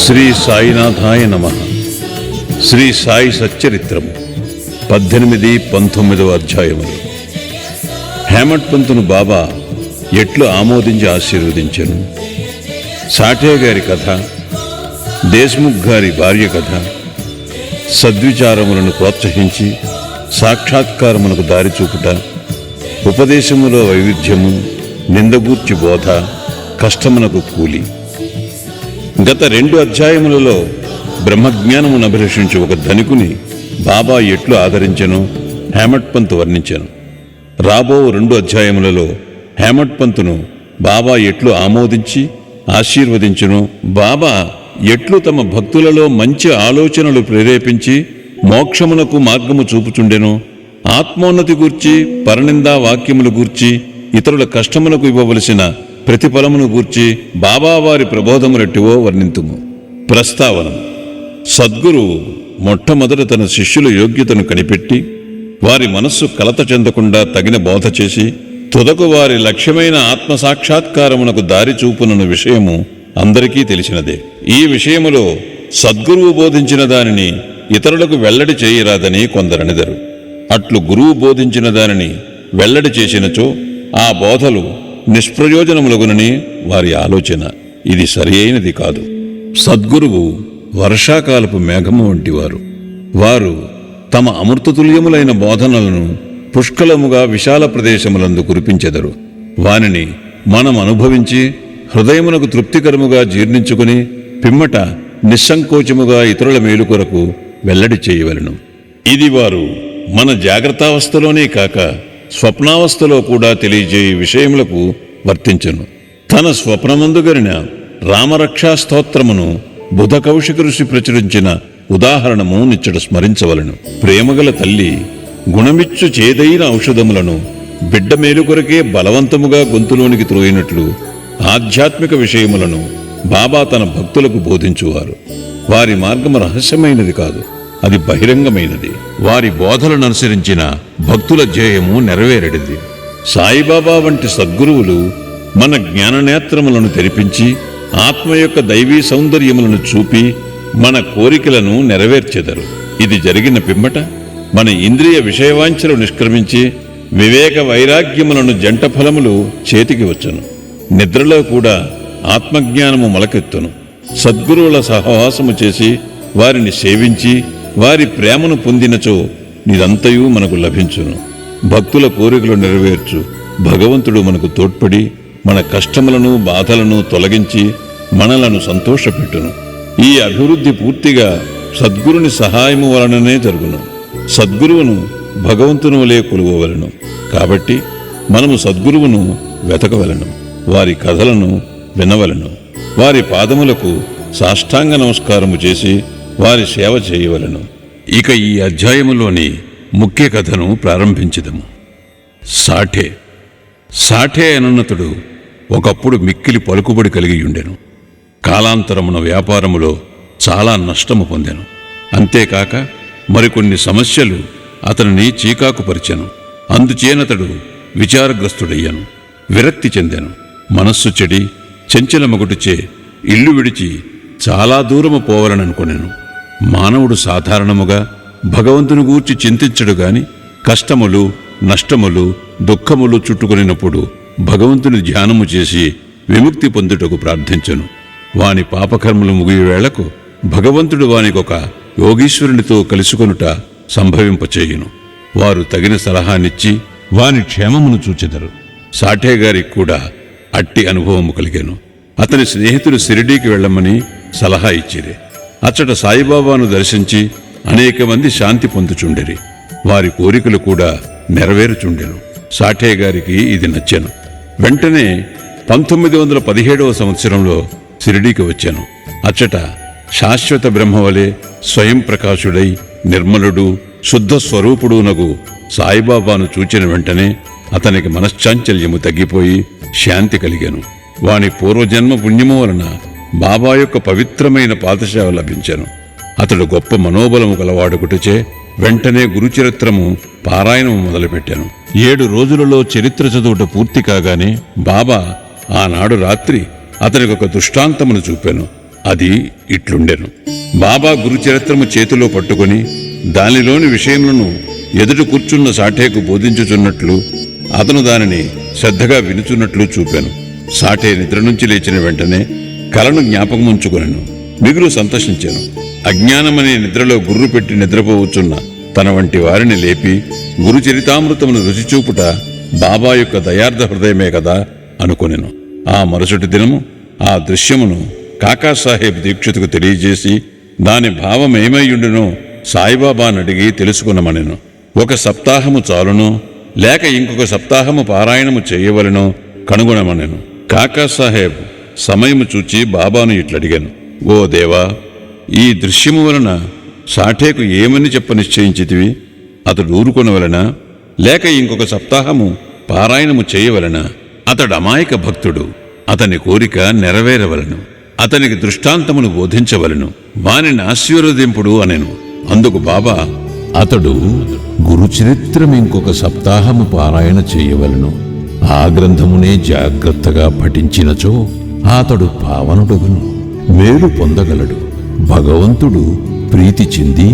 శ్రీ సాయినాథాయ నమః. శ్రీ సాయి సచ్చరిత్రము 18-19 అధ్యాయములు. హేమట్ పంతును బాబా ఎట్లు ఆమోదించి ఆశీర్వదించెను. సాఠే గారి కథ, దేశ్ముఖ్ గారి భార్య కథ, సద్విచారములను ప్రోత్సహించి సాక్షాత్కారమునకు దారి చూపుట, ఉపదేశములో వైవిధ్యము, నిందగూర్చి బోధ, కష్టమునకు కూలి. గత 2 అధ్యాయములలో బ్రహ్మజ్ఞానమును అభిలషించి ఒక ధనికుని బాబా ఎట్లు ఆదరించెనో హేమట్ పంతు వర్ణించెను. రాబో 2 అధ్యాయములలో హేమట్ పంతును బాబా ఎట్లు ఆమోదించి ఆశీర్వదించెనో, బాబా ఎట్లు తమ భక్తులలో మంచి ఆలోచనలు ప్రేరేపించి మోక్షమునకు మార్గము చూపుచుండెనో, ఆత్మోన్నతి గూర్చి, పరనిందా వాక్యములు గూర్చి, ఇతరుల కష్టములకు ఇవ్వవలసిన ప్రతిఫలమును గూర్చి బాబా వారి ప్రబోధములెట్టివో వర్ణింతుము. ప్రస్తావన: సద్గురువు మొట్టమొదట తన శిష్యుల యోగ్యతను కనిపెట్టి వారి మనస్సు కలత చెందకుండా తగిన బోధ చేసి తుదకు వారి లక్ష్యమైన ఆత్మసాక్షాత్కారమునకు దారి చూపునన్న విషయము అందరికీ తెలిసినదే. ఈ విషయములో సద్గురువు బోధించిన దానిని ఇతరులకు వెల్లడి చేయరాదని కొందరనిదరు. అట్లు గురువు బోధించిన దానిని వెల్లడి చేసినచో ఆ బోధలు నిష్ప్రయోజనములగునని వారి ఆలోచన. ఇది సరి అయినది కాదు. సద్గురువు వర్షాకాలపు మేఘము వంటివారు. వారు తమ అమృతతుల్యములైన బోధనలను పుష్కలముగా విశాల ప్రదేశములందు కురిపించెదరు. వానిని మనం అనుభవించి హృదయమునకు తృప్తికరముగా జీర్ణించుకుని పిమ్మట నిస్సంకోచముగా ఇతరుల మేలు కొరకు వెల్లడి చేయవలెను. ఇది వారు మన జాగ్రత్తావస్థలోనే కాక స్వప్నావస్థలో కూడా తెలియజేయ విషయములకు వర్తించును. తన స్వప్నమందుగరిన రామరక్షా స్తోత్రమును బుధ కౌశిక ఋషి ప్రచురించిన ఉదాహరణము నిచ్చట స్మరించవలను. ప్రేమగల తల్లి గుణమిచ్చు చేదైన ఔషధములను బిడ్డ మేలు కొరకే బలవంతముగా గొంతులోనికి త్రోయినట్లు ఆధ్యాత్మిక విషయములను బాబా తన భక్తులకు బోధించువారు. వారి మార్గము రహస్యమైనది కాదు, అది బహిరంగమైనది. వారి బోధలను అనుసరించిన భక్తుల ధ్యేయము నెరవేరడిది. సాయిబాబా వంటి సద్గురువులు మన జ్ఞాననేత్రములను తెరిపించి ఆత్మ యొక్క దైవీ సౌందర్యములను చూపి మన కోరికలను నెరవేర్చెదరు. ఇది జరిగిన పిమ్మట మన ఇంద్రియ విషయవాంఛలు నిష్క్రమించి వివేక వైరాగ్యములను జంట ఫలములు చేతికి వచ్చును. నిద్రలో కూడా ఆత్మజ్ఞానము మొలకెత్తును. సద్గురువుల సహవాసము చేసి వారిని సేవించి వారి ప్రేమను పొందినచో నిదంతయు మనకు లభించును. భక్తుల కోరికలు నెరవేర్చు భగవంతుడు మనకు తోడ్పడి మన కష్టములను బాధలను తొలగించి మనలను సంతోషపెట్టును. ఈ అభివృద్ధి పూర్తిగా సద్గురుని సహాయము వలననే జరుగును. సద్గురువును భగవంతుని వలె కొలువవలెను. కాబట్టి మనము సద్గురువును వెతకవలెను, వారి కథలను వినవలెను, వారి పాదములకు సాష్టాంగ నమస్కారము చేసి వారి సేవ చేయవలెను. ఇక ఈ అధ్యాయములోని ముఖ్య కథను ప్రారంభించుదము. సాఠే అనున్నతుడు ఒకప్పుడు మిక్కిలి పలుకుబడి కలిగి ఉండెను. కాలాంతరమున వ్యాపారములో చాలా నష్టము పొందెను. అంతేకాక మరికొన్ని సమస్యలు అతనిని చీకాకుపరిచెను. అందుచేనతడు విచారగ్రస్తుడయ్యను, విరక్తి చెందెను. మనస్సు చెడి చెంచలమగుటిచే ఇల్లు విడిచి చాలా దూరము పోవాలననుకొనెను. మానవుడు సాధారణముగా భగవంతుని గూర్చి చింతించడు గాని కష్టములు, నష్టములు, దుఃఖములు చుట్టుకొనినప్పుడు భగవంతుని ధ్యానము చేసి విముక్తి పొందుటకు ప్రార్థించెను. వాని పాపకర్మలు ముగియవేళకు భగవంతుడు వానికొక యోగీశ్వరునితో కలుసుకొనుట సంభవింపచేయును. వారు తగిన సలహానిచ్చి వాని క్షేమమును చూచెదరు. సాఠే గారికి కూడా అట్టి అనుభవము కలిగెను. అతని స్నేహితులు షిరిడీకి వెళ్లమని సలహా ఇచ్చిరి. అచ్చట సాయిబాబాను దర్శించి అనేక మంది శాంతి పొందుచుండెరి. వారి కోరికలు కూడా నెరవేరుచుండెను. సాఠే గారికి ఇది నచ్చెను. వెంటనే 1917వ సంవత్సరంలో షిరిడీకి వచ్చాను. అచ్చట శాశ్వత బ్రహ్మవలే స్వయం ప్రకాశుడై నిర్మలుడు శుద్ధ స్వరూపుడునగు సాయిబాబాను చూచిన వెంటనే అతనికి మనశ్చాంచల్యము తగ్గిపోయి శాంతి కలిగెను. వాని పూర్వజన్మ పుణ్యము వలన బాబా యొక్క పవిత్రమైన పాదసేవ లభించెను. అతడు గొప్ప మనోబలము గలవాడుకుటచే వెంటనే గురుచరిత్రము పారాయణము మొదలుపెట్టాను. 7 రోజులలో చరిత్ర చదువుట పూర్తి కాగానే బాబా ఆనాడు రాత్రి అతనికొక దృష్టాంతమును చూపాను. అది ఇట్లుండెను. బాబా గురుచరిత్రము చేతిలో పట్టుకొని దానిలోని విషయములను ఎదుట కూర్చున్న సాఠేకు బోధించుచున్నట్లు అతను దానిని శ్రద్ధగా వినుచున్నట్లు చూపాను. సాఠే నిద్ర నుంచి లేచిన వెంటనే కలను జ్ఞాపకముంచుకొనెను. మిగులు సంతోషించాను. అజ్ఞానమనే నిద్రలో గుర్రు పెట్టి నిద్రపోవచ్చున్న తన వంటి వారిని లేపి గురుచరితామృతమును రుచిచూపుట బాబా యొక్క దయార్థ హృదయమే కదా అనుకొనెను. ఆ మరుసటి దినము ఆ దృశ్యమును కాకాసాహెబ్ దీక్షితుకు తెలియజేసి దాని భావమేమైయుండునో సాయిబాబాను అడిగి తెలుసుకునమనెను. 1 సప్తాహము చాలునో లేక ఇంకొక సప్తాహము పారాయణము చేయవలెనో కనుగొనమనెను. కాకాసాహెబ్ సమయము చూచి బాబాను ఇట్లడిగాను. ఓ దేవా, ఈ దృశ్యము వలన సాఠేకు ఏమని చెప్ప నిశ్చయించితివి? అతడు ఊరుకొనవలెనా లేక ఇంకొక సప్తాహము పారాయణము చేయవలెనా? అతడు అమాయక భక్తుడు. అతని కోరిక నెరవేరవలను. అతనికి దృష్టాంతమును బోధించవలను. వానిని ఆశీర్వదింపుడు అనెను. అందుకు బాబా, అతడు గురుచరిత్రం ఇంకొక సప్తాహము పారాయణ చేయవలను. ఆ గ్రంథమునే జాగ్రత్తగా పఠించినచో అతడు పావనుడగును, మేలు పొందగలడు. భగవంతుడు ప్రీతి చెంది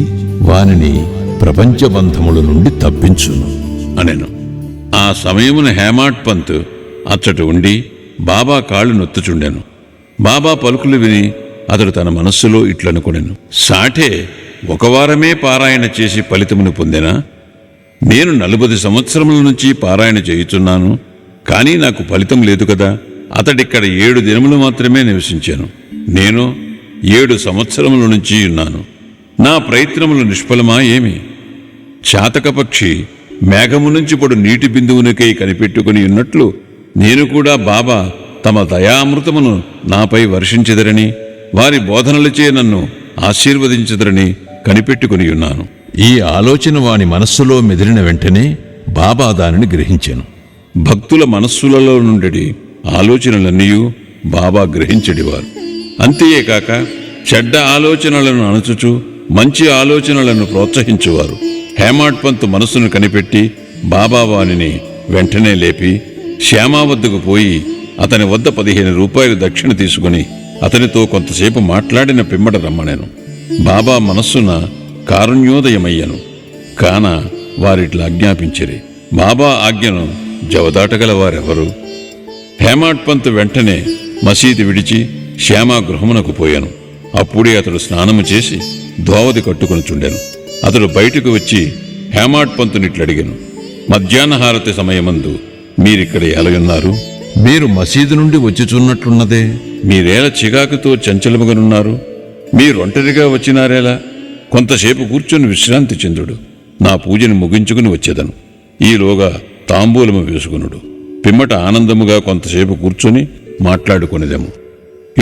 వానిని ప్రపంచబంధముల నుండి తప్పించును అనెను. ఆ సమయమున హేమాడ్ పంత్ అచ్చట ఉండి బాబా కాళ్ళు నొత్తుచుండెను. బాబా పలుకులు విని అతడు తన మనస్సులో ఇట్లనుకొనెను. సాఠే 1 వారమే పారాయణ చేసి ఫలితమును పొందెనా? నేను 40 సంవత్సరముల నుంచి పారాయణ చేయుచున్నాను, కానీ నాకు ఫలితం లేదు కదా. అతడిక్కడ 7 దినములు మాత్రమే నివసించాను. నేను 7 సంవత్సరముల నుంచి ఉన్నాను. నా ప్రయత్నములు నిష్ఫలమా ఏమి? చాతకపక్షి మేఘము నుంచి పడు నీటి బిందువునికై కనిపెట్టుకుని ఉన్నట్లు నేను కూడా బాబా తమ దయామృతమును నాపై వర్షించెదరని, వారి బోధనలచే నన్ను ఆశీర్వదించెదరని కనిపెట్టుకుని ఉన్నాను. ఈ ఆలోచన వాని మనస్సులో మెదిలిన వెంటనే బాబా దానిని గ్రహించెను. భక్తుల మనస్సులలో నుండి ఆలోచనలన్నీ బాబా గ్రహించడివారు. అంతేకాక చెడ్డ ఆలోచనలను అణచుచు మంచి ఆలోచనలను ప్రోత్సహించువారు. హేమాడ్ పంత్ మనస్సును కనిపెట్టి బాబా వానిని వెంటనే లేపి శ్యామా వద్దకు పోయి అతని వద్ద 15 రూపాయలు దక్షిణ తీసుకుని అతనితో కొంతసేపు మాట్లాడిన పిమ్మట రమ్మనెను. బాబా మనస్సున కారుణ్యోదయమయ్యను. కాన వారిట్లా ఆజ్ఞాపించిరి. బాబా ఆజ్ఞను జవదాటగల వారెవరు? హేమాడ్ పంత్ వెంటనే మసీదు విడిచి శ్యామా గృహమునకు పోయాను. అప్పుడే అతడు స్నానము చేసి దోవది కట్టుకొనుచుండెను. అతడు బయటకు వచ్చి హేమాడ్ పంతునిట్లడిగెను. మధ్యాహ్న హారతి సమయమందు మీరిక్కడ ఎలయున్నారు? మీరు మసీదు నుండి వచ్చిచున్నట్లున్నదే. మీరేలా చికాకుతో చంచలముగనున్నారు? మీరొంటరిగా వచ్చినారేలా? కొంతసేపు కూర్చొని విశ్రాంతి చెందుడు. నా పూజను ముగించుకుని వచ్చేదను. ఈలోగా తాంబూలము వేసుకునుడు. పిమ్మట ఆనందముగా కొంతసేపు కూర్చొని మాట్లాడుకొనిదెము.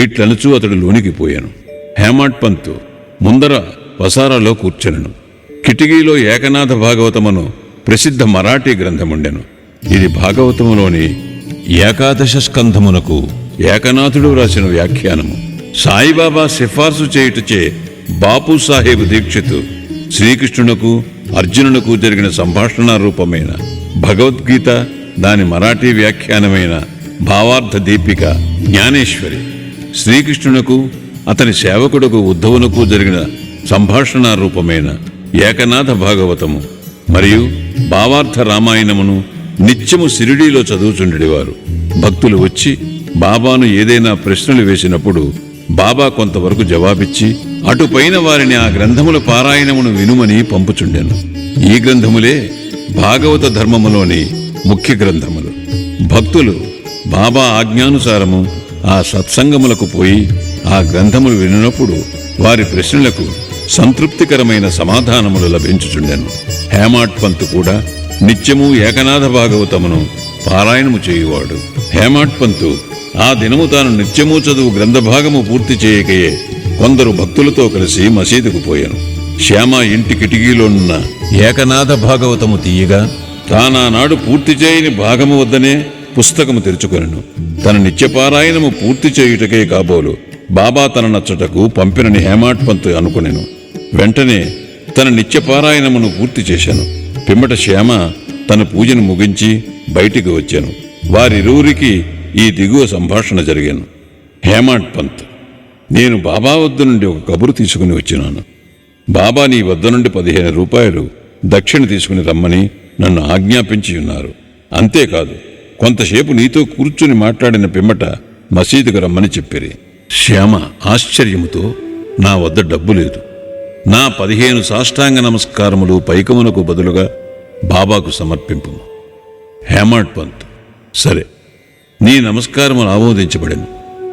ఇట్లనుచూ అతడు లోనికి పోయాను. హేమాడ్ పంత్ ముందర వసారాలో కూర్చొనెను. కిటికీలో ఏకనాథ భాగవతమును ప్రసిద్ధ మరాఠీ గ్రంథముండెను. ఇది భాగవతములోని 11వ స్కంధమునకు ఏకనాథుడు రాసిన వ్యాఖ్యానము. సాయిబాబా సిఫార్సు చేయుటచే బాపూసాహెబ్ దీక్షిత్ శ్రీకృష్ణునకు అర్జునునకు జరిగిన సంభాషణ రూపమైన భగవద్గీత, దాని మరాఠీ వ్యాఖ్యానమైన భావార్థ దీపిక జ్ఞానేశ్వరి, శ్రీకృష్ణునకు అతని సేవకుడుకు ఉద్ధవునకు జరిగిన సంభాషణ రూపమైన ఏకనాథ భాగవతము మరియు భావార్థ రామాయణమును నిత్యము సిరిడీలో చదువుచుండేవారు. భక్తులు వచ్చి బాబాను ఏదైనా ప్రశ్నలు వేసినప్పుడు బాబా కొంతవరకు జవాబిచ్చి అటుపైన వారిని ఆ గ్రంథముల పారాయణమును వినుమని పంపుచుండెను. ఈ గ్రంథములే భాగవత ధర్మములోని ముఖ్య గ్రంథములు. భక్తులు బాబా ఆజ్ఞానుసారము ఆ సత్సంగములకు పోయి ఆ గ్రంథములు వినినప్పుడు వారి ప్రశ్నలకు సంతృప్తికరమైన సమాధానములు లభించుచుండెను. హేమాడ్ పంత్ కూడా నిత్యము ఏకనాథ భాగవతమును పారాయణము చేయువాడు. హేమాడ్ పంత్ ఆ దినము తాను నిత్యము చదువు గ్రంథభాగము పూర్తి చేయకయే కొందరు భక్తులతో కలిసి మసీదుకు పోయాను. శ్యామ ఇంటి కిటికీలోనున్న ఏకనాథ భాగవతము తీయగా తానానాడు పూర్తి చేయని భాగము వద్దనే పుస్తకము తెరుచుకొనెను. తన నిత్యపారాయణము పూర్తి చేయుటకే కాబోలు బాబా తన నచ్చటకు పంపినని హేమాడ్ పంత్ అనుకునెను. వెంటనే తన నిత్యపారాయణమును పూర్తి చేశాను. పిమ్మట శ్యామ తన పూజను ముగించి బయటికి వచ్చాను. వారిరువురికి ఈ దిగువ సంభాషణ జరిగాను. హేమాడ్ పంత్: నేను బాబా వద్ద నుండి ఒక కబురు తీసుకుని వచ్చినాను. బాబా నీ వద్ద నుండి 15 రూపాయలు దక్షిణ తీసుకుని రమ్మని నన్ను ఆజ్ఞాపించి ఉన్నారు. అంతేకాదు, కొంతసేపు నీతో కూర్చుని మాట్లాడిన పిమ్మట మసీదుకు రమ్మని చెప్పిరి. శ్యామ ఆశ్చర్యముతో, నా వద్ద డబ్బు లేదు, నా 15 సాష్టాంగ నమస్కారములు పైకమునకు బదులుగా బాబాకు సమర్పింపు. హేమాడ్ పంత్, సరే, నీ నమస్కారములు ఆమోదించబడెను.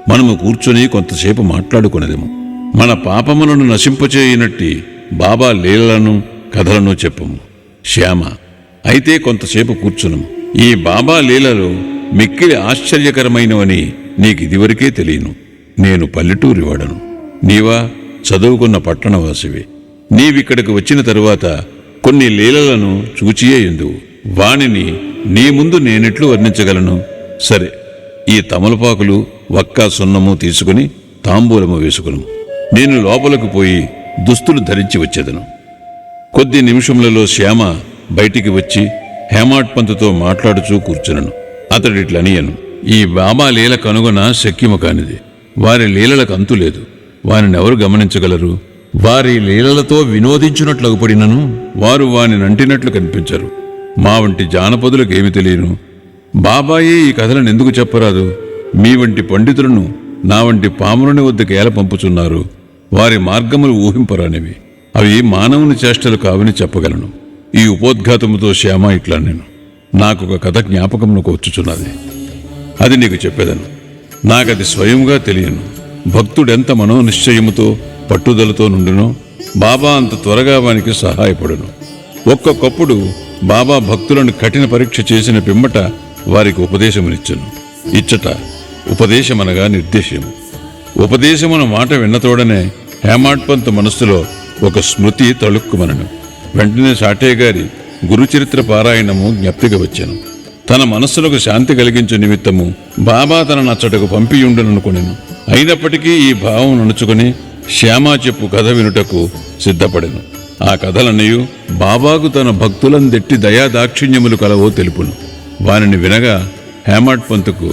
మనము కూర్చుని కొంతసేపు మాట్లాడుకునేదేమో. మన పాపములను నశింపచేయనట్టి బాబా లీలలను కథలను చెప్పము. శ్యామ, అయితే కొంతసేపు కూర్చునము. ఈ బాబా లీలలు మిక్కిలి ఆశ్చర్యకరమైనవని నీకిదివరకే తెలియను. నేను పల్లెటూరివాడను, నీవా చదువుకున్న పట్టణవాసివి. నీవిక్కడికి వచ్చిన తరువాత కొన్ని లీలలను చూచియే ఎందువు. వానిని నీ ముందు నేనెట్లు వర్ణించగలను? సరే, ఈ తమలపాకులు వక్కా సున్నము తీసుకుని తాంబూలము వేసుకును. నేను లోపలకు పోయి దుస్తులు ధరించి వచ్చేదను. కొద్ది నిమిషములలో శ్యామ బయటికి వచ్చి హేమాడ్ పంతుతో మాట్లాడుచూ కూర్చునను. అతడిట్లనియను, ఈ బాబా లీల కనుగొన శక్యము కానిది. వారి లీలలకు అంతులేదు. వారినెవరు గమనించగలరు? వారి లీలలతో వినోదించున్నట్లగుపడినను వారు వానినంటినట్లు కనిపించరు. మా వంటి జానపదులకేమి తెలియను? బాబాయే ఈ కథలను ఎందుకు చెప్పరాదు? మీ వంటి పండితులను నా వంటి పామురుని వద్దకు ఏల పంపుచున్నారు. వారి మార్గములు ఊహింపరానివి. అవి మానవుని చేష్టలు కావని చెప్పగలను. ఈ ఉపోద్ఘాతముతో శ్యామ ఇట్లా నేను, నాకొక కథ జ్ఞాపకమునకు వచ్చుచున్నది. అది నీకు చెప్పేదను. నాకది స్వయంగా తెలియను. భక్తుడెంత మనోనిశ్చయముతో పట్టుదలతో నుండునో బాబా అంత త్వరగా వానికి సహాయపడును. ఒక్కొక్కప్పుడు బాబా భక్తులను కఠిన పరీక్ష చేసిన పిమ్మట వారికి ఉపదేశమునిచ్చును. ఇచ్చట ఉపదేశమనగా నిర్దేశము. ఉపదేశమున మాట విన్నతోడనే హేమాడ్ పంత్ మనస్సులో ఒక స్మృతి తళుక్కుమనను. వెంటనే సాఠే గారి గురుచరిత్ర పారాయణము జ్ఞప్తిగా వచ్చాను. తన మనస్సులకు శాంతి కలిగించే నిమిత్తము బాబా తన నచ్చటకు పంపియుండననుకొనెను. అయినప్పటికీ ఈ భావం నడుచుకుని శ్యామా చెప్పు కథ వినుటకు సిద్ధపడెను. ఆ కథలన్నయు బాబాకు తన భక్తులందెట్టి దయాదాక్షిణ్యములు కలవో తెలుపును. వానిని వినగా హేమాడ్ పంతుకు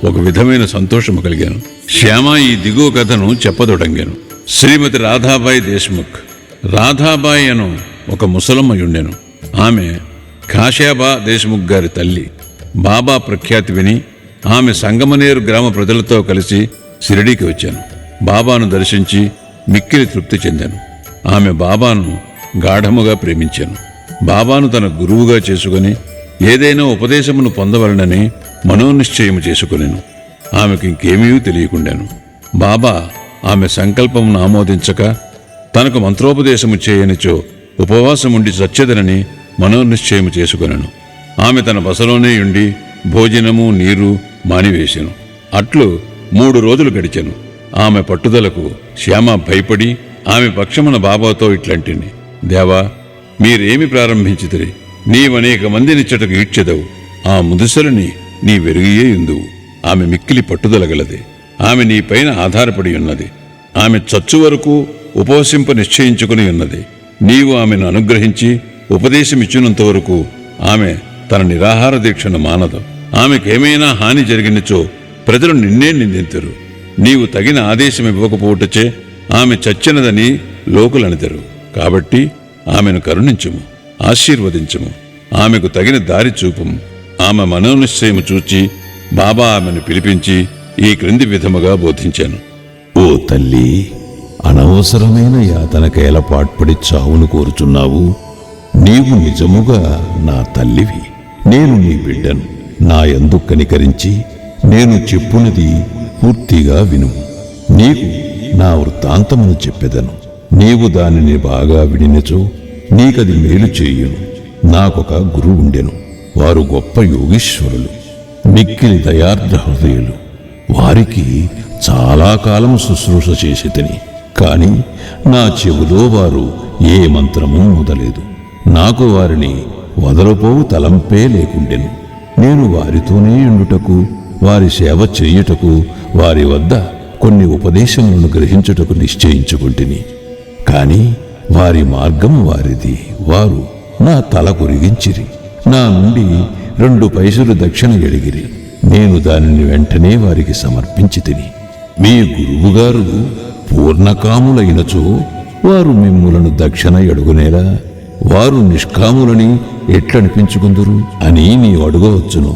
ఒక విధమైన సంతోషము కలిగాను. శ్యామ ఈ దిగువ కథను చెప్పదొడంగాను. శ్రీమతి రాధాబాయి దేశ్ముఖ్. రాధాబాయి అను ఒక ముసలమ్మయుండెను. ఆమె కాశ్యాబా దేశ్ముఖ్ గారి తల్లి. బాబా ప్రఖ్యాతి విని ఆమె సంగమనేరు గ్రామ ప్రజలతో కలిసి షిరిడీకి వచ్చాను. బాబాను దర్శించి మిక్కిలి తృప్తి చెందాను. ఆమె బాబాను గాఢముగా ప్రేమించాను. బాబాను తన గురువుగా చేసుకుని ఏదైనా ఉపదేశమును పొందవలనని మనోనిశ్చయము చేసుకునేను. ఆమెకు ఇంకేమీ తెలియకుండాను. బాబా ఆమె సంకల్పమును ఆమోదించక తనకు మంత్రోపదేశము చేయనిచో ఉపవాసముండి చచ్చెదనని మనోనిశ్చయము చేసుకునెను. ఆమె తన బసలోనే ఉండి భోజనము నీరు మానివేశెను. అట్లు 3 రోజులు గడిచెను. ఆమె పట్టుదలకు శ్యామ భయపడి ఆమె పక్షమున బాబాతో ఇట్లంటిని, దేవా, మీరేమి ప్రారంభించితిరి? నీవనేక మందినిచ్చటకు ఈడ్చెదవు. ఆ ముదుసలిని నీ వెరుగియే ఉందువు. ఆమె మిక్కిలి పట్టుదలగలది. ఆమె నీపైన ఆధారపడి ఉన్నది. ఆమె చచ్చు వరకు ఉపవసింప నిశ్చయించుకుని ఉన్నది. నీవు ఆమెను అనుగ్రహించి ఉపదేశమిచ్చినంత వరకు ఆమె తన నిరాహార దీక్షను మానదు. ఆమెకేమైనా హాని జరిగినచో ప్రజలు నిన్నే నిందింతురు. నీవు తగిన ఆదేశం ఇవ్వకపోవటచే ఆమె చచ్చినదని లోకులనిదరు. కాబట్టి ఆమెను కరుణించుము, ఆశీర్వదించుము, ఆమెకు తగిన దారి చూపుము. ఆమె మనోనిశ్చయము చూచి బాబా ఆమెను పిలిపించి ఈ క్రింది విధముగా బోధించాను. ఓ తల్లి, అనవసరమైన యాతనకేల పాట్పడి చావును కోరుచున్నావు. నీవు నిజముగా నా తల్లివి. నేను నీ బిడ్డను. నా యందు కనికరించి నేను చెప్పునది పూర్తిగా విను. నీకు నా వృత్తాంతమును చెప్పెదను. నీవు దానిని బాగా వినినచో నీకది మేలు చేయును. నాకొక గురువు ఉండెను. వారు గొప్ప యోగీశ్వరులు, మిక్కిలి దయార్ద్ర హృదయులు. వారికి చాలా కాలం శుశ్రూష చేసి తిని, కాని నా చెవులో వారు ఏ మంత్రమూ మొదలేదు. నాకు వారిని వదలపోవు తలంపే లేకుండెను. నేను వారితోనే ఉండుటకు, వారి సేవ చేయుటకు, వారి వద్ద కొన్ని ఉపదేశములను గ్రహించుటకు నిశ్చయించుకుంటుని. కాని వారి మార్గం వారిది. వారు నా తల కొరిగించిరి. నా నుండి 2 పైసలు దక్షిణ ఎడిగిరి. నేను దానిని వెంటనే వారికి సమర్పించి తిని. మీ గురువుగారు పూర్ణకాములైనచో వారు మిమ్ములను దక్షిణ అడుగునేలా వారు నిష్కాములని ఎట్లనిపించుకుందురు అని నీవు అడగవచ్చును.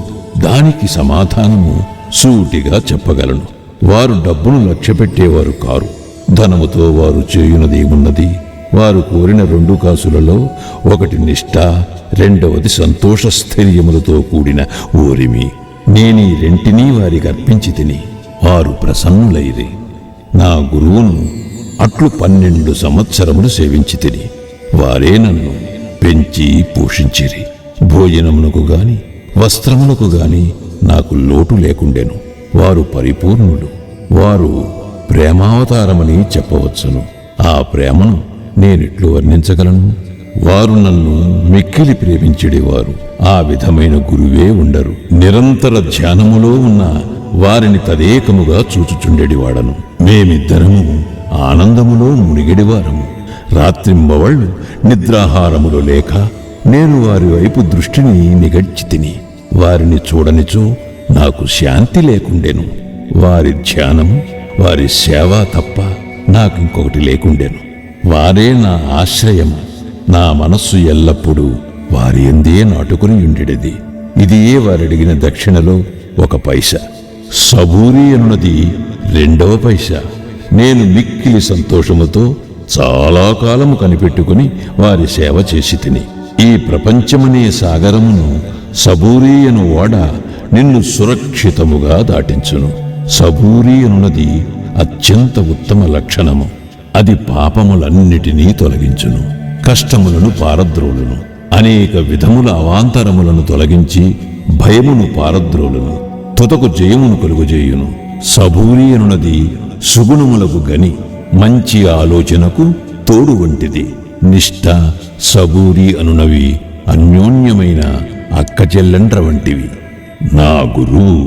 దానికి సమాధానము సూటిగా చెప్పగలను. వారు డబ్బును లక్ష్యపెట్టేవారు కారు. ధనముతో వారు చేయునదేమున్నది? వారు కోరిన 2 కాసులలో ఒకటి నిష్ఠ, రెండవది సంతోష స్థైర్యములతో కూడిన ఓరిమి. నేనీ రెంటినీ వారికి అర్పించి తిని వారు ప్రసన్నులైరి. నా గురువును అట్లు 12 సంవత్సరములు సేవించి తిని వారే నన్ను పెంచి పోషించిరి. భోజనమునకు గాని వస్త్రములకు గాని నాకు లోటు లేకుండెను. వారు పరిపూర్ణులు. వారు ప్రేమావతారమని చెప్పవచ్చును. ఆ ప్రేమను నేనెట్లు వర్ణించగలను? వారు నన్ను మిక్కిలి ప్రేమించెడివారు. ఆ విధమైన గురువే ఉండరు. నిరంతర ధ్యానములో ఉన్న వారిని తదేకముగా చూచుచుండెడివాడను. మేమిద్దరము ఆనందములో మునిగెడివారము. రాత్రింబవళ్ళు నిద్రాహారములు లేక నేను వారి వైపు దృష్టిని నిగడ్చి తిని వారిని చూడనిచో నాకు శాంతి లేకుండెను. వారి ధ్యానము, వారి సేవ తప్ప నాకింకొకటి లేకుండెను. వారే నా ఆశ్రయము. నా మనస్సు ఎల్లప్పుడూ వారి ఎందే నాటుకుని ఉండేది. ఇదియే వారడిగిన దక్షిణలో 1 పైసా. సబూరి అనున్నది 2వ పైసా. నేను మిక్కిలి సంతోషముతో చాలా కాలము కనిపెట్టుకుని వారి సేవ చేసి తిని ఈ ప్రపంచమనే సాగరమును సబూరి అను ఓడ నిన్ను సురక్షితముగా దాటించును. సబూరి అనున్నది అత్యంత ఉత్తమ లక్షణము. అది పాపములన్నిటినీ తొలగించును, కష్టములను పారద్రోలును, అనేక విధముల అవాంతరములను తొలగించి భయమును పారద్రోలును, తుదకు జయమును కలుగుజేయును. సబూరి అనున్నది సుగుణములకు గని, మంచి ఆలోచనకు తోడు వంటిది. నిష్ఠ, సబూరి అనునవి అన్యోన్యమైన అక్కచెల్లెండ్ర వంటివి. నా గురువు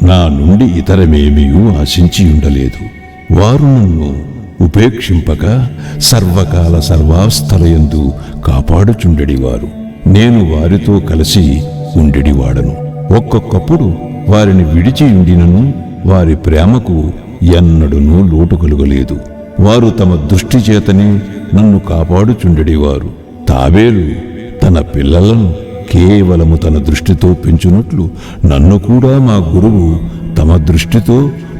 నా నుండి ఇతరమేమీ ఆశించి ఉండలేదు. వారు నన్ను ఉపేక్షింపక సర్వకాల సర్వావస్థలయందు కాపాడుచుండెడివారు. నేను వారితో కలిసి ఉండెడివాడను. ఒక్కొక్కప్పుడు వారిని విడిచి ఉండినను వారి ప్రేమకు ఎన్నడూనూ లోటు కలుగలేదు. వారు తమ దృష్టి చేతనే నన్ను కాపాడుచుండెడివారు. తాబేలు తన పిల్లలను కేవలము తన దృష్టితో పెంచునట్లు నన్ను కూడా మా గురువు తమ దృష్టితో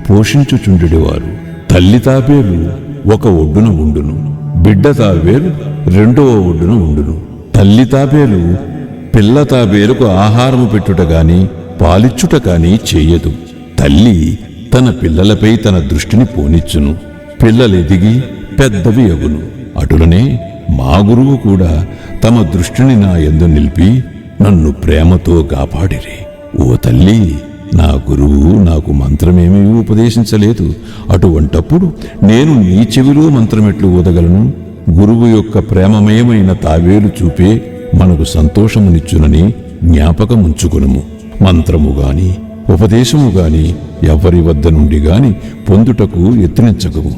పోషించుచుండెడివారు. తల్లి తాబేలు 1 ఒడ్డున ఉండును, బిడ్డ తాబేలు 2వ ఒడ్డున ఉండును. తల్లి తాబేలు పిల్ల తాబేలుకు ఆహారము పెట్టుట గాని పాలిచ్చుట కాని చెయ్యదు. తల్లి తన పిల్లలపై తన దృష్టిని పోనిచ్చును. పిల్లలెదిగి పెద్దవి అగును. అటులనే మా గురువు కూడా తమ దృష్టిని నా యందు నిలిపి నన్ను ప్రేమతో కాపాడిరి. ఓ తల్లి, నా గురువు నాకు మంత్రమేమీ ఉపదేశించలేదు. అటువంటప్పుడు నేను నీ చెవిలో మంత్రమెట్లు ఊదగలను? గురువు యొక్క ప్రేమమయమైన తావేలు చూపే మనకు సంతోషమునిచ్చునని జ్ఞాపకముంచుకునుము. మంత్రము గాని ఉపదేశము గాని ఎవరి వద్ద నుండి గాని పొందుటకు యత్నించకము.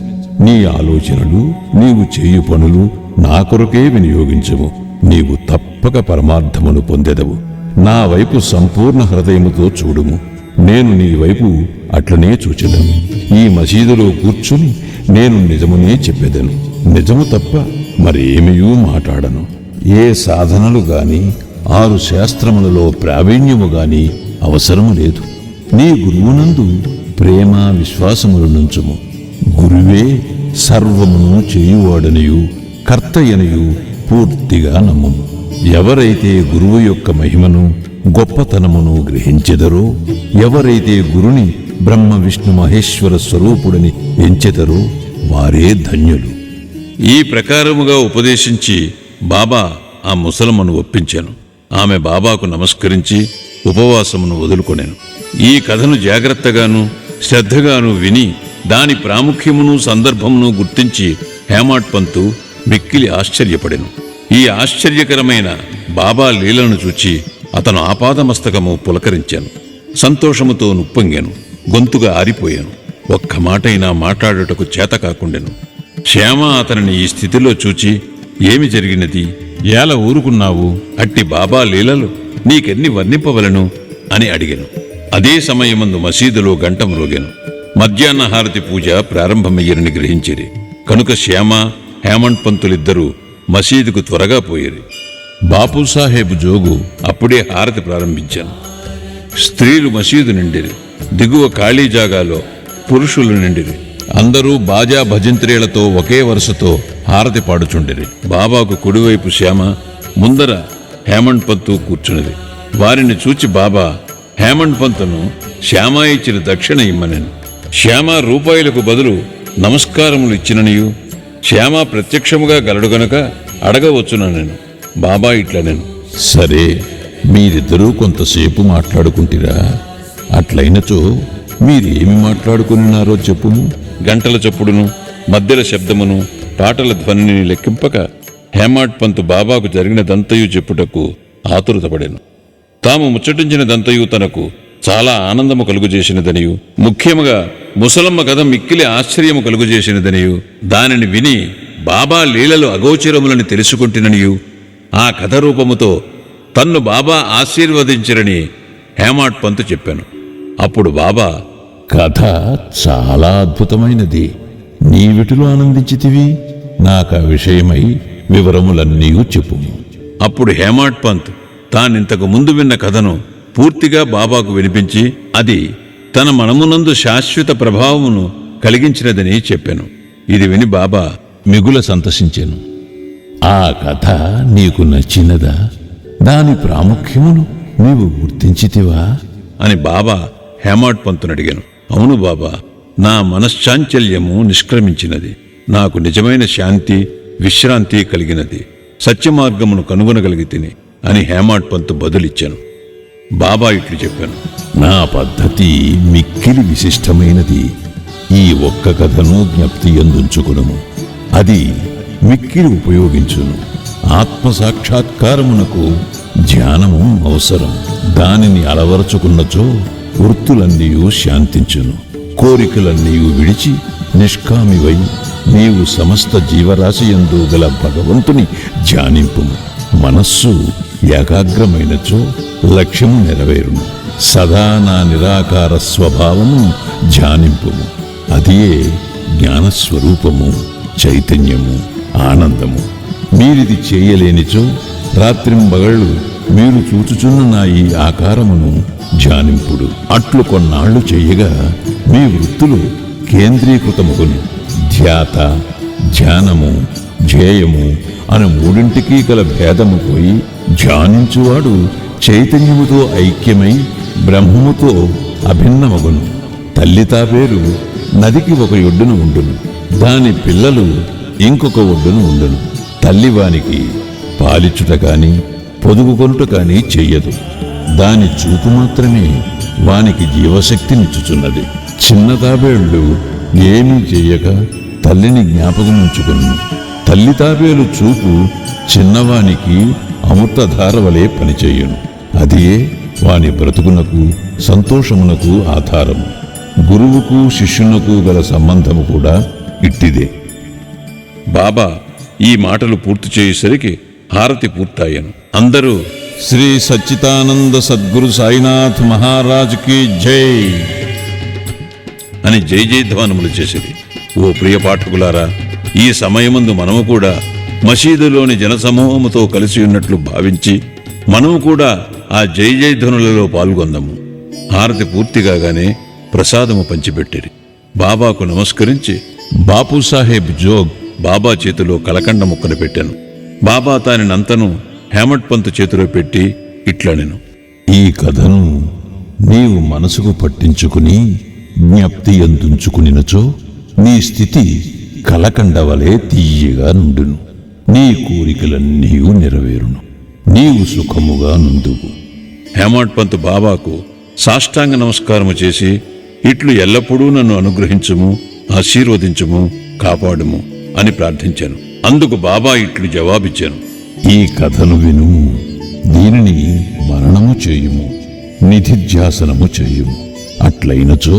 నీ ఆలోచనలు, నీవు చేయు పనులు నా కొరకే వినియోగించము. నీవు తప్పక పరమార్థమును పొందెదవు. నా వైపు సంపూర్ణ హృదయముతో చూడుము. నేను నీ వైపు అట్లనే చూచెదను. ఈ మసీదులో కూర్చుని నేను నిజమునే చెప్పెదను. నిజము తప్ప మరేమియూ మాట్లాడను. ఏ సాధనలు గాని 6 శాస్త్రములలో ప్రావీణ్యము గాని అవసరము లేదు. నీ గురువునందు ప్రేమ విశ్వాసములు నుంచుము. గురువే సర్వమును చేయువాడనియు కర్తయనియు పూర్తిగా నమ్ముము. ఎవరైతే గురువు యొక్క మహిమను గొప్పతనమును గ్రహించెదరో, ఎవరైతే గురుని బ్రహ్మ విష్ణు మహేశ్వర స్వరూపుడని ఎంచెదరో వారే ధన్యులు. ఈ ప్రకారముగా ఉపదేశించి బాబా ఆ ముసలమ్మను ఒప్పించాను. ఆమె బాబాకు నమస్కరించి ఉపవాసమును వదులుకొనెను. ఈ కథను జాగ్రత్తగాను శ్రద్ధగాను విని దాని ప్రాముఖ్యమును సందర్భమును గుర్తించి హేమాడ్ పంతు మిక్కిలి ఆశ్చర్యపడెను. ఈ ఆశ్చర్యకరమైన బాబా లీలను చూచి అతను ఆపాదమస్తకము పులకరించాను. సంతోషముతో నుప్పొంగాను. గొంతుగా ఆరిపోయాను. ఒక్క మాటైనా మాట్లాడుటకు చేత కాకుండెను. శ్యామ అతనిని ఈ స్థితిలో చూచి, ఏమి జరిగినది? ఎలా ఊరుకున్నావు? అట్టి బాబా లీలలు నీకెన్ని వర్ణింపవలను అని అడిగాను. అదే సమయమందు మసీదులో గంట మ్రోగాను. మధ్యాహ్న హారతి పూజ ప్రారంభమయ్యరని గ్రహించిరి. కనుక శ్యామ, హేమంత్ పంతులిద్దరూ మసీదుకు త్వరగా పోయిరి. బాపూసాహెబ్ జోగు అప్పుడే హారతి ప్రారంభించాను. స్త్రీలు మసీదు నిండిరి. దిగువ ఖాళీ జాగాలో పురుషులు నిండిరి. అందరూ బాజా భజంత్రీలతో ఒకే వరుసతో హారతి పాడుచుండిరి. బాబాకు కుడివైపు శ్యామ, ముందర హేమంత్ పంతు కూర్చున్నది. వారిని చూచి బాబా హేమంత్ పంతును శ్యామ ఇచ్చిన దక్షిణ ఇమ్మనెను. శ్యామ రూపాయలకు బదులు నమస్కారములు ఇచ్చిననియు, శ్యామ ప్రత్యక్షముగా గలడు గనుక అడగవచ్చుననెను. బాబా ఇట్లనెను, సరే, మీరిద్దరూ కొంతసేపు మాట్లాడుకుంటిరా? అట్లయినచో మీరేమి మాట్లాడుకున్నారో చెప్పుము. గంటల చప్పుడును, మధ్యల శబ్దమును, పాటల ధ్వనిని లెక్కింపక హేమంత్ పంతు బాబాకు జరిగినదంతయు చెప్పుటకు ఆతురతపడెను. తాము ముచ్చటించినదంతయు తనకు చాలా ఆనందము కలుగుజేసినదనియు, ముఖ్యముగా ముసలమ్మ కథ మిక్కిలి ఆశ్చర్యము కలుగుజేసినదనియు, దానిని విని బాబా లీలలు అగోచరములని తెలుసుకుంటుననియు, ఆ కథ రూపముతో తన్ను బాబా ఆశీర్వదించరని హేమంత్ పంతు చెప్పాను. అప్పుడు బాబా, కథ చాలా అద్భుతమైనది. నీవిటిలో ఆనందించితివి? నాకా విషయమై వివరములన్నీ చెప్పుము. అప్పుడు హేమంత్ పంత్ తానింతకు ముందు విన్న కథను పూర్తిగా బాబాకు వినిపించి, అది తన మనమునందు శాశ్వత ప్రభావమును కలిగించినదని చెప్పాను. ఇది విని బాబా మిగుల సంతసించెను. ఆ కథ నీకు నచ్చినదా? దాని ప్రాముఖ్యమును నీవు గుర్తించితివా అని బాబా హేమంత్ పంతును అడిగాను. అవును బాబా, నా మనశ్చాంచల్యము నిష్క్రమించినది. నాకు నిజమైన శాంతి, విశ్రాంతి కలిగినది. సత్యమార్గమును కనుగొనగలిగితిని అని హేమంత్ పంతు బదులిచ్చాను. బాబా ఇట్లు చెప్పాను, నా పద్ధతి మిక్కిలి విశిష్టమైనది. ఈ ఒక్క కథను జ్ఞప్తి ఎందుంచుకును. అది మిక్కిలి ఉపయోగించును. ఆత్మ సాక్షాత్కారమునకు ధ్యానము అవసరం. దానిని అలవరచుకున్నచో వృత్తులన్నీ శాంతించును. కోరికలన్నీ విడిచి నిష్కామివై నీవు సమస్త జీవరాశియందు గల భగవంతుని ధ్యానింపుము. మనస్సు ఏకాగ్రమైనచో లక్ష్యము నెరవేరును. సదా నా నిరాకార స్వభావము ధ్యానింపుము. అదియే జ్ఞానస్వరూపము, చైతన్యము, ఆనందము. మీరిది చేయలేనిచో రాత్రింబగళ్ళు మీరు చూచుచున్న నా ఈ ఆకారమును ధ్యానింపుడు. అట్లు కొన్నాళ్లు చేయగా మీ వృత్తులు కేంద్రీకృతమగును. ధ్యాత, ధ్యానము, ధ్యేయము అను మూడింటికి గల భేదము పోయి ధ్యానించువాడు చైతన్యముతో ఐక్యమై బ్రహ్మముతో అభిన్నమగును. తల్లి తాబేలు నదికి ఒక ఒడ్డున ఉండును, దాని పిల్లలు ఇంకొక ఒడ్డున ఉండును. తల్లివానికి పాలిచ్చుట కాని పొదుగుకొనుట కాని చెయ్యదు. దాని చూపు మాత్రమే వానికి జీవశక్తినిచ్చుచున్నది. చిన్న తాబేళ్లు ఏమీ చెయ్యక తల్లిని జ్ఞాపకముంచుకును. తల్లి తాబేలు చూపు చిన్నవానికి అమృతధార వలె పనిచేయును. అదియే వాని బ్రతుకునకు, సంతోషమునకు ఆధారము. గురువుకు శిష్యునకు గల సంబంధము కూడా ఇట్టిదే. బాబా ఈ మాటలు పూర్తి చేసేసరికి హారతి పూర్తయ్యాను. అందరూ శ్రీ సచ్చిదానంద సద్గురు సాయినాథ్ మహారాజ్ కి జై అని జై జయధ్వానములు చేసేది. ఓ ప్రియ పాఠకులారా, ఈ సమయమందు మనము కూడా మసీదులోని జనసమూహముతో కలిసి ఉన్నట్లు భావించి మనము కూడా ఆ జై జయధ్వనులలో పాల్గొందాము. హారతి పూర్తిగానే ప్రసాదము పంచిపెట్టిరి. బాబాకు నమస్కరించి బాపూసాహెబ్ జోగ్ బాబా చేతిలో కలకండ ముక్కను పెట్టాను. బాబా తానినంతను హేమంత్ పంతు చేతిలో పెట్టి ఇట్లనెను, ఈ కథను నీవు మనసుకు పట్టించుకుని జ్ఞప్తి ఎందుంచుకునినచో నీ స్థితి కలకండవలే తీయగా నుండును. నీ కోరికలన్నీ నెరవేరును. నీవు సుఖముగా నుందువు. హేమంత్ పంతు బాబాకు సాష్టాంగ నమస్కారము చేసి ఇట్లు ఎల్లప్పుడూ నన్ను అనుగ్రహించుము, ఆశీర్వదించుము, కాపాడుము అని ప్రార్థించాను. అందుకు బాబా ఇట్లు జవాబిచ్చాను, ఈ కథను వినుము. దీనిని మరణము చేయుము, నిధిధ్యాసనము చేయుము. అట్లయినచో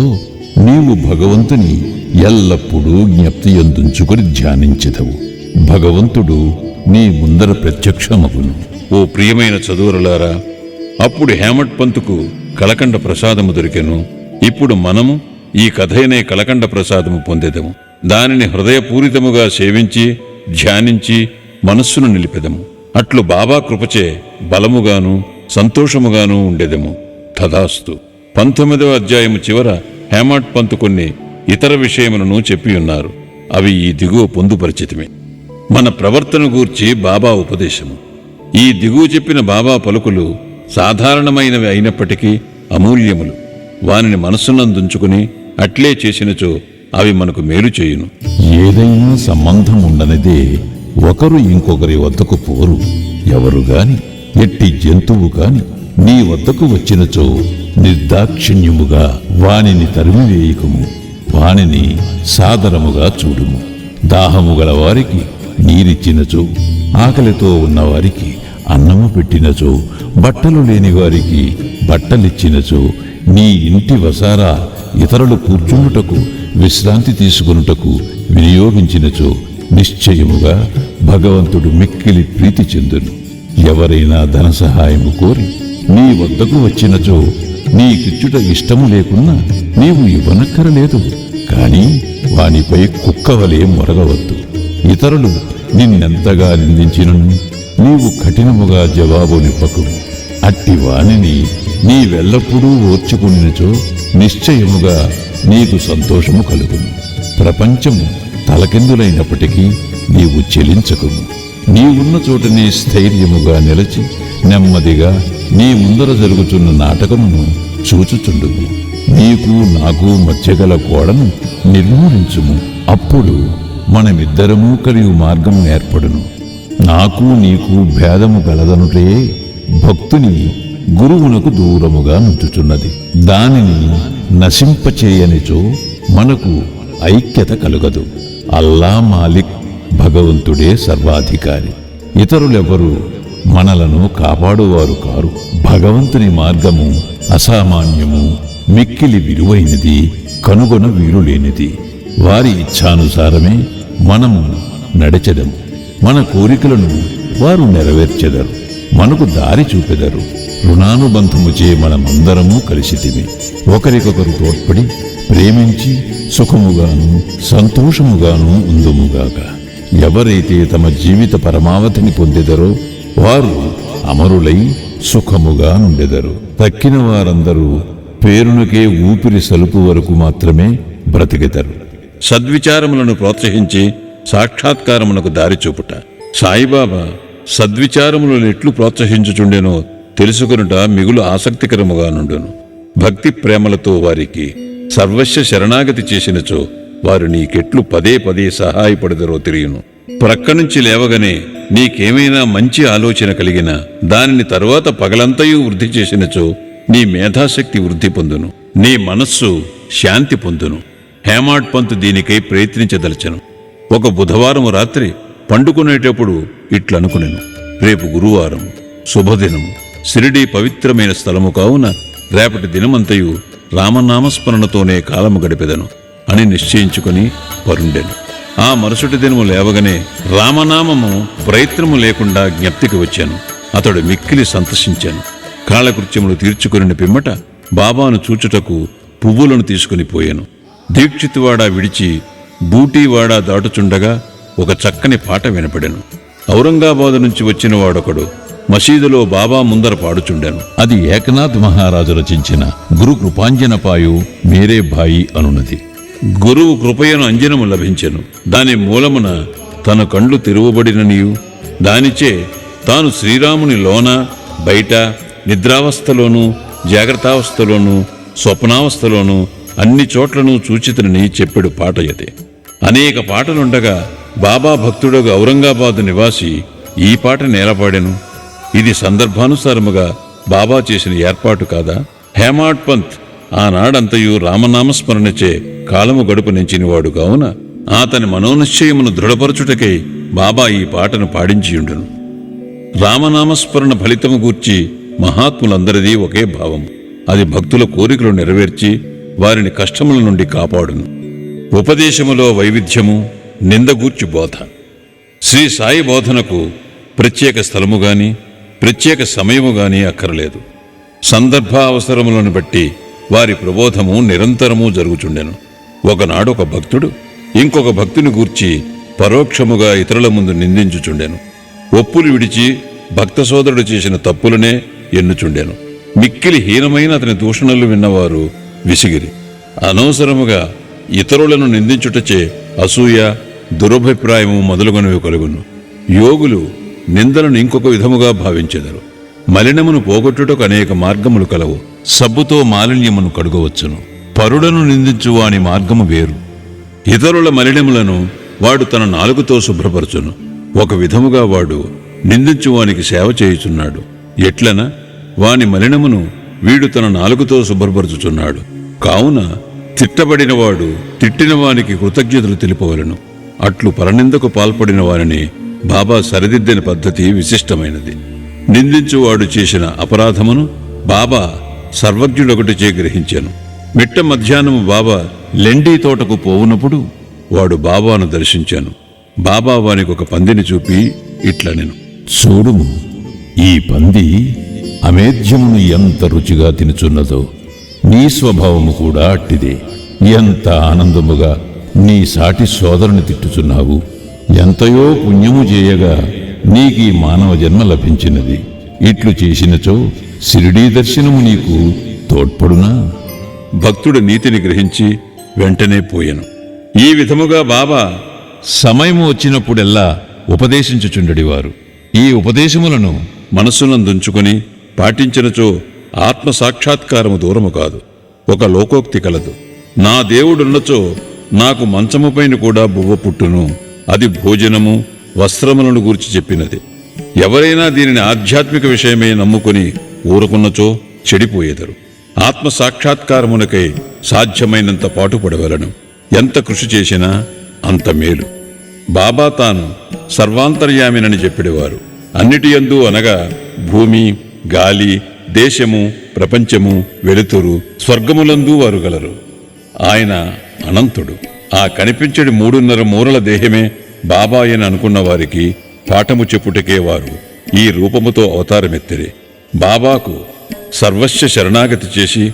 నీవు భగవంతుని ఎల్లప్పుడూ జ్ఞప్తి ఎందుంచుకొని ధ్యానించెదవు. భగవంతుడు నీ ముందర ప్రత్యక్షమగును. ఓ ప్రియమైన చదువురులారా, అప్పుడు హేమంత్ పంతుకు కలకండ ప్రసాదము దొరికెను. ఇప్పుడు మనము ఈ కథయనే కలకండ ప్రసాదము పొందెదము. దానిని హృదయపూరితముగా సేవించి ధ్యానించి మనస్సును నిలిపెదము. అట్లు బాబా కృపచే బలముగాను సంతోషముగాను ఉండెదము. తదాస్తు. 19వ అధ్యాయము చివర హేమాడ్ పంత్ కొన్ని ఇతర విషయములను చెప్పియున్నారు. అవి ఈ దిగువ పొందుపరిచితిమి. మన ప్రవర్తన గూర్చి బాబా ఉపదేశము. ఈ దిగువ చెప్పిన బాబా పలుకులు సాధారణమైనవి అయినప్పటికీ అమూల్యములు. వానిని మనస్సునందుంచుకుని అట్లే చేసినచో అవి మనకు మేలు చేయును. ఏదైనా సంబంధం ఉండనిదే ఒకరు ఇంకొకరి వద్దకు పోరు. ఎవరు గాని ఎట్టి జంతువు కాని నీ వద్దకు వచ్చినచో నిర్దాక్షిణ్యముగా వానిని తరిమివేయకము. వానిని సాదరముగా చూడుము. దాహము గల వారికి నీరిచ్చినచో, ఆకలితో ఉన్నవారికి అన్నము పెట్టినచో, బట్టలు లేని వారికి బట్టలిచ్చినచో, నీ ఇంటి వసారా ఇతరులు కూర్చుండుటకు విశ్రాంతి తీసుకొనుటకు వినియోగించినచో నిశ్చయముగా భగవంతుడు మిక్కిలి ప్రీతి చెందును. ఎవరైనా ధన సహాయము కోరి నీ వద్దకు వచ్చినచో నీకిచ్చుట ఇష్టము లేకున్నా నీవు ఇవ్వనక్కరలేదు. కాని వానిపై కుక్కవలే మొరగవద్దు. ఇతరులు నిన్నెంతగా నిందించినను నీవు కఠినముగా జవాబునివ్వకు. అట్టి వానిని నీవెల్లప్పుడూ ఓర్చుకునిచో నిశ్చయముగా నీకు సంతోషము కలుగును. ప్రపంచము తలకిందులైనప్పటికీ నీవు చెలించకుము. నీవున్న చోటనే స్థైర్యముగా నిలచి నెమ్మదిగా నీ ముందర జరుగుతున్న నాటకమును చూచుచుండుము. నీకు నాకు మధ్యగల గోడను నిర్మూలించుము. అప్పుడు మనమిద్దరము కలిగి మార్గము ఏర్పడును. నాకు నీకు భేదము గలదనుటే భక్తుని గురువునకు దూరముగా నుంచుచున్నది. దానిని నశింపచేయనిచో మనకు ఐక్యత కలుగదు. అల్లా మాలిక్ భగవంతుడే సర్వాధికారి. ఇతరులెవరూ మనలను కాపాడువారు కారు. భగవంతుని మార్గము అసామాన్యము, మిక్కిలి విలువైనది, కనుగొన వీలులేనిది. వారి ఇచ్ఛానుసారమే మనము నడచెదము. మన కోరికలను వారు నెరవేర్చెదరు, మనకు దారి చూపెదరు. రుణానుబంధముచే మనమందరము కలిసితిమి. ఒకరికొకరు తోడ్పడి ప్రేమించి సుఖముగాను సంతోషముగాను ఉందుముగాక. ఎవరైతే తమ జీవిత పరమావధిని పొందెదరో వారు అమరులై సుఖముగా నుండెదరు. తక్కిన వారందరూ పేరునకే ఊపిరి సలుపు వరకు మాత్రమే బ్రతికెదరు. సద్విచారములను ప్రోత్సహించి సాక్షాత్కారమునకు దారి చూపుట. సాయిబాబా సద్విచారములను ఎట్లు ప్రోత్సహించుచుండెనో తెలుసుకొనుట మిగులు ఆసక్తికరముగా నుండును. భక్తి ప్రేమలతో వారికి సర్వస్వ శరణాగతి చేసినచో వారు నీకెట్లు పదే పదే సహాయపడదరో తెలియను. ప్రక్కనుంచి లేవగానే నీకేమైనా మంచి ఆలోచన కలిగినా దానిని తరువాత పగలంతయు వృద్ధి చేసినచో నీ మేధాశక్తి వృద్ధి పొందును, నీ మనస్సు శాంతి పొందును. హేమాడ్ పంత్ దీనికై ప్రయత్నించదలచను. ఒక బుధవారం రాత్రి పండుకునేటప్పుడు ఇట్లనుకునెను, రేపు గురువారం, శుభదినము, షిరిడీ పవిత్రమైన స్థలము కావున రేపటి దినమంతయు రామనామస్మరణతోనే కాలము గడిపెదను అని నిశ్చయించుకుని పరుండెను. ఆ మరుసటి దినము లేవగానే రామనామము ప్రయత్నము లేకుండా జ్ఞప్తికి వచ్చాను. అతడు మిక్కిలి సంతసించాను. కాలకృత్యములు తీర్చుకుని పిమ్మట బాబాను చూచుటకు పువ్వులను తీసుకుని పోయాను. దీక్షితువాడ విడిచి బూటీవాడ దాటుచుండగా ఒక చక్కని పాట వినపడెను. ఔరంగాబాదు నుంచి వచ్చిన వాడొకడు మసీదులో బాబా ముందర పాడుచుండెను. అది ఏకనాథ్ మహారాజు రచించిన గురు కృపాంజనపాయు మేరే భాయి అనున్నది. గురువు కృపయను అంజనము లభించెను. దాని మూలమున తన కండ్లు తెరువబడిననియు దానిచే తాను శ్రీరాముని లోన బయట నిద్రావస్థలోనూ జాగ్రత్తావస్థలోనూ స్వప్నావస్థలోనూ అన్ని చోట్లను చూచితనని చెప్పెడు పాట యతే. అనేక పాటలుండగా బాబా భక్తుడగు ఔరంగాబాదు నివాసి ఈ పాట నేలపాడెను. ఇది సందర్భానుసారముగా బాబా చేసిన ఏర్పాటు కాదా? హేమాడ్ పంత్ ఆనాడంతయు రామనామస్మరణచే కాలము గడుపు నెంచినవాడు కావున అతని మనోనిశ్చయమును దృఢపరచుటకై బాబా ఈ పాటను పాడించియుండును. రామనామస్మరణ ఫలితము గూర్చి మహాత్ములందరిదీ ఒకే భావం. అది భక్తుల కోరికలు నెరవేర్చి వారిని కష్టముల నుండి కాపాడును. ఉపదేశములో వైవిధ్యము, నిందగూర్చి బోధ. శ్రీ సాయి బోధనకు ప్రత్యేక స్థలము గాని ప్రత్యేక సమయము గాని అక్కరలేదు. సందర్భ అవసరములను బట్టి వారి ప్రబోధము నిరంతరము జరుగుచుండెను. ఒకనాడు ఒక భక్తుడు ఇంకొక భక్తుని గూర్చి పరోక్షముగా ఇతరుల ముందు నిందించుచుండెను. ఒప్పులు విడిచి భక్త సోదరుడు చేసిన తప్పులనే ఎన్నుచుండెను. మిక్కిలి హీనమైన అతని దూషణలు విన్నవారు విసిగిరి. అనవసరముగా ఇతరులను నిందించుటచే అసూయ, దురభిప్రాయము మొదలుగునవి కలుగును. యోగులు నిందలను ఇంకొక విధముగా భావించెదరు. మలినమును పోగొట్టుటకు అనేక మార్గములు కలవు. సబ్బుతో మాలిన్యమును కడుగవచ్చును. పరులను నిందించు వాని మార్గము వేరు. ఇతరుల మలినములను వాడు తన నాలుకతో శుభ్రపరచును. ఒక విధముగా వాడు నిందించువానికి సేవ చేయుచున్నాడు. ఎట్లన వాని మలినమును వీడు తన నాలుకతో శుభ్రపరచుచున్నాడు. కావున తిట్టబడినవాడు తిట్టిన వానికి కృతజ్ఞతలు తెలుపవలను. అట్లు పరనిందకు పాల్పడిన వారిని బాబా సరిదిద్దిన పద్ధతి విశిష్టమైనది. నిందించువాడు చేసిన అపరాధమును బాబా సర్వజ్ఞుడొకటిచే గ్రహించాను. మిట్ట మధ్యాహ్నము బాబా లెండీ తోటకు పోవునప్పుడు వాడు బాబాను దర్శించాను. బాబా వానికి ఒక పందిని చూపి ఇట్లనెను, చూడుము, ఈ పంది అమేధ్యమును ఎంత రుచిగా తినుచున్నదో నీ స్వభావము కూడా అట్టిదే. ఎంత ఆనందముగా నీ సాటి సోదరుని తిట్టుచున్నావు. ఎంతయో పుణ్యము చేయగా నీకీ మానవ జన్మ లభించినది. ఇట్లు చేసినచో షిరిడీ దర్శనము నీకు తోడ్పడునా? భక్తుడు నీతిని గ్రహించి వెంటనే పోయెను. ఈ విధముగా బాబా సమయము వచ్చినప్పుడెల్లా ఉపదేశించుచుండెడివారు. ఈ ఉపదేశములను మనస్సునందుంచుకొని పాటించినచో ఆత్మ సాక్షాత్కారము దూరము కాదు. ఒక లోకోక్తి కలదు, నా దేవుడున్నచో నాకు మంచముపైన కూడా బువ్వ పుట్టును. అది భోజనము, వస్త్రములను గూర్చి చెప్పినది. ఎవరైనా దీనిని ఆధ్యాత్మిక విషయమే నమ్ముకొని ఊరుకున్నచో చెడిపోయేదరు. ఆత్మ సాక్షాత్కారమునకై సాధ్యమైనంత పాటుపడవలను. ఎంత కృషి చేసినా అంత మేలు. బాబా తాను సర్వాంతర్యామినని చెప్పిడేవారు. అన్నిటియందు అనగా భూమి, గాలి, దేశము, ప్రపంచము, వెలుతురు, స్వర్గములందు వారు గలరు. ఆయన అనంతుడు. ఆ కనిపించడి 3.5 మూరల దేహమే బాబా అని అనుకున్న వారికి పాఠము చెప్పుటకే వారు ఈ రూపముతో అవతారమెత్తిరి. బాబాకు సర్వస్వ శరణాగతి చేసి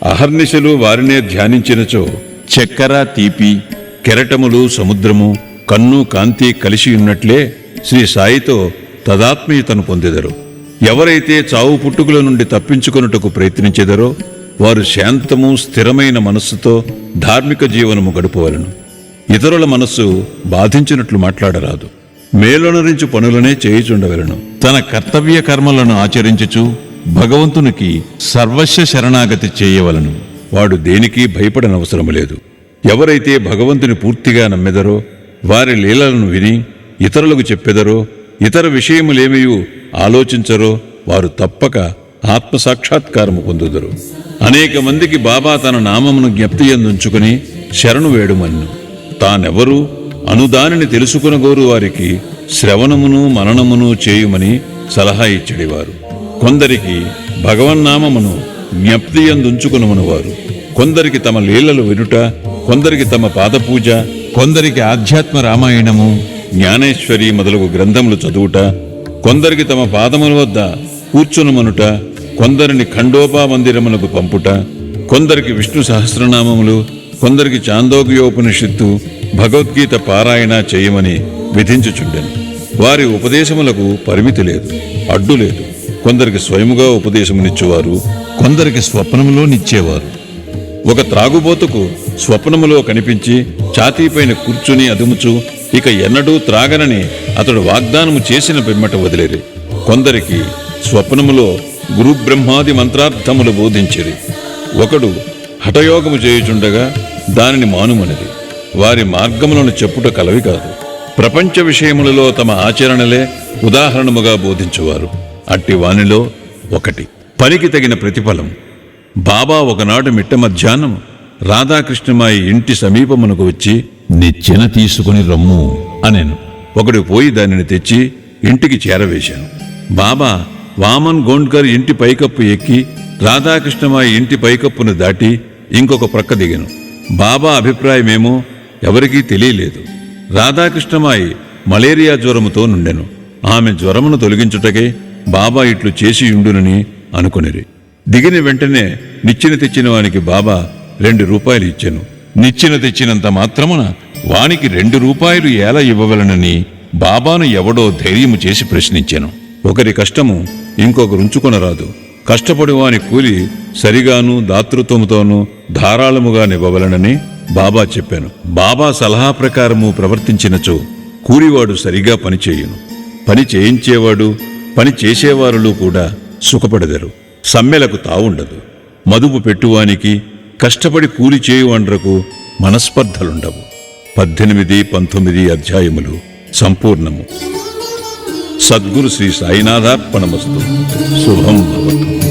అహర్నిశలు వారినే ధ్యానించినచో చక్కెర, తీపి, కెరటములు, సముద్రము, కన్ను, కాంతి కలిసి ఉన్నట్లే శ్రీ సాయితో తదాత్మీయతను పొందెదరు. ఎవరైతే చావు పుట్టుకుల నుండి తప్పించుకొనుటకు ప్రయత్నించెదరో వారు శాంతము, స్థిరమైన మనస్సుతో ధార్మిక జీవనము గడుపవలను. ఇతరుల మనస్సు బాధించినట్లు మాట్లాడరాదు. మేలొనరించు పనులనే చేయుచుండవలను. తన కర్తవ్య కర్మలను ఆచరించుచు భగవంతునికి సర్వస్వ శరణాగతి చేయవలను. వాడు దేనికి భయపడనవసరము లేదు. ఎవరైతే భగవంతుని పూర్తిగా నమ్మెదరో, వారి లీలలను విని ఇతరులకు చెప్పెదరో, ఇతర విషయములేమియూ ఆలోచించరో వారు తప్పక ఆత్మసాక్షాత్కారము పొందుదరు. అనేక మందికి బాబా తన నామమును జ్ఞప్తియందుంచుకుని శరణు వేడుమన్ను. తానెవరు అనుదానిని తెలుసుకునగోరు వారికి శ్రవణమును మననమును చేయుమని సలహా ఇచ్చడివారు. కొందరికి భగవన్నామమును జ్ఞప్తియందుంచుకునమనువారు. కొందరికి తమ లీలలు వినుట, కొందరికి తమ పాదపూజ, కొందరికి ఆధ్యాత్మ రామాయణము, జ్ఞానేశ్వరి మొదలగు గ్రంథములు చదువుట, కొందరికి తమ పాదముల వద్ద కూర్చునమనుట, కొందరిని ఖండోపా మందిరమునకు పంపుట, కొందరికి విష్ణు సహస్రనామములు, కొందరికి చాందోగ్యోపనిషత్తు, భగవద్గీత పారాయణ చేయమని విధించుచుండెను. వారి ఉపదేశములకు పరిమితి లేదు, అడ్డు లేదు. కొందరికి స్వయముగా ఉపదేశమునిచ్చేవారు, కొందరికి స్వప్నములో నిచ్చేవారు. ఒక త్రాగుబోతుకు స్వప్నములో కనిపించి ఛాతీపైన కూర్చుని అదుముచు ఇక ఎన్నడూ త్రాగనని అతడు వాగ్దానము చేసిన పిమ్మట వదిలేరి. కొందరికి స్వప్నములో గురుబ్రహ్మాది మంత్రార్థములు బోధించిరి. ఒకడు హఠయోగము చేయుచుండగా దానిని మానుమనిది. వారి మార్గములను చెప్పుట కలవి కాదు. ప్రపంచ విషయములలో తమ ఆచరణలే ఉదాహరణముగా బోధించువారు. అట్టి వానిలో ఒకటి పనికి తగిన ప్రతిఫలం. బాబా ఒకనాడు మిట్ట మధ్యాహ్నం రాధాకృష్ణమాయి ఇంటి సమీపమునకు వచ్చి నిచ్చెన తీసుకుని రమ్ము అనెను. ఒకడు పోయి దానిని తెచ్చి ఇంటికి చేరవేశాను. బాబా వామన్ గోండ్కర్ ఇంటి పైకప్పు ఎక్కి రాధాకృష్ణమాయి ఇంటి పైకప్పును దాటి ఇంకొక ప్రక్క దిగెను. బాబా అభిప్రాయమేమో ఎవరికీ తెలియలేదు. రాధాకృష్ణమాయి మలేరియా జ్వరముతో నుండెను. ఆమె జ్వరమును తొలగించుటకే బాబా ఇట్లు చేసియుండునని అనుకొనిరి. దిగిన వెంటనే నిచ్చెన తెచ్చిన వానికి బాబా 2 రూపాయలు ఇచ్చెను. నిచ్చెన తెచ్చినంత మాత్రమున వానికి 2 రూపాయలు ఎలా ఇవ్వవలనని బాబాను ఎవడో ధైర్యము చేసి ప్రశ్నించెను. ఒకరి కష్టము ఇంకొకరుంచుకొనరాదు. కష్టపడి వాని కూలి సరిగాను దాతృత్వముతోనూ ధారాళముగా నివ్వవలనని బాబా చెప్పాను. బాబా సలహా ప్రకారము ప్రవర్తించినచో కూలివాడు సరిగా పనిచేయును. పని చేయించేవాడు, పని చేసేవారులు కూడా సుఖపడెదరు. సమ్మెలకు తావుండదు. మదుపు పెట్టువానికి, కష్టపడి కూలి చేయువాండ్రకు మనస్పర్ధలుండవు. 18, 19 అధ్యాయములు సంపూర్ణము. సద్గురు శ్రీ సాయినాథార్పణమస్తు. శుభం భవతు.